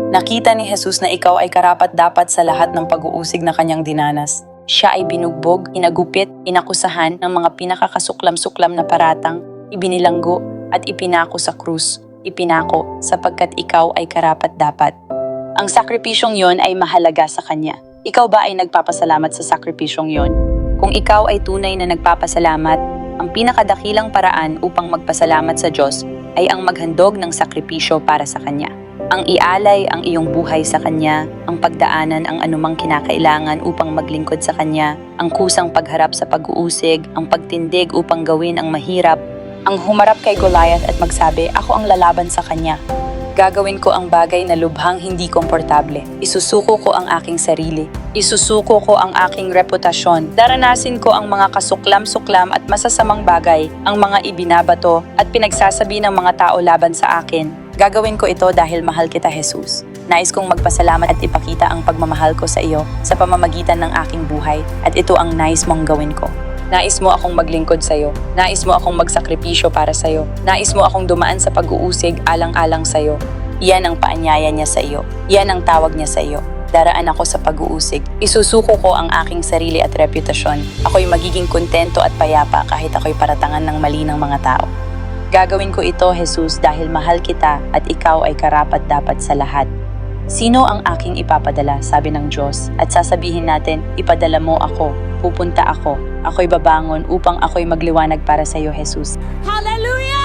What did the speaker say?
Nakita ni Jesus na ikaw ay karapat-dapat sa lahat ng pag-uusig na kanyang dinanas. Siya ay binugbog, inagupit, inakusahan ng mga pinakakasuklam-suklam na paratang, ibinilanggo at ipinako sa krus. Ipinako sapagkat ikaw ay karapat-dapat. Ang sakripisyong yon ay mahalaga sa kanya. Ikaw ba ay nagpapasalamat sa sakripisyong yon? Kung ikaw ay tunay na nagpapasalamat, ang pinakadakilang paraan upang magpasalamat sa Diyos ay ang maghandog ng sakripisyo para sa Kanya. Ang ialay ang iyong buhay sa Kanya, ang pagdaanan ang anumang kinakailangan upang maglingkod sa Kanya, ang kusang pagharap sa pag-uusig, ang pagtindig upang gawin ang mahirap, ang humarap kay Goliath at magsabi, "Ako ang lalaban sa Kanya." Gagawin ko ang bagay na lubhang hindi komportable. Isusuko ko ang aking sarili. Isusuko ko ang aking reputasyon. Daranasin ko ang mga kasuklam-suklam at masasamang bagay, ang mga ibinabato at pinagsasabi ng mga tao laban sa akin. Gagawin ko ito dahil mahal kita, Jesus. Nais kong magpasalamat at ipakita ang pagmamahal ko sa iyo sa pamamagitan ng aking buhay at ito ang nais mong gawin ko. Nais mo akong maglingkod sa iyo. Nais mo akong magsakripisyo para sa iyo. Nais mo akong dumaan sa pag-uusig alang-alang sa iyo. Iyan ang paanyaya niya sa iyo. Iyan ang tawag niya sa iyo. Daraan ako sa pag-uusig. Isusuko ko ang aking sarili at reputasyon. Ako'y magiging kontento at payapa kahit ako'y paratangan ng mali ng mga tao. Gagawin ko ito, Jesus, dahil mahal kita at ikaw ay karapat-dapat sa lahat. Sino ang aking ipapadala, sabi ng Diyos, at sasabihin natin, ipadala mo ako, pupunta ako, ako'y babangon upang ako'y magliwanag para sa iyo, Jesus. Hallelujah!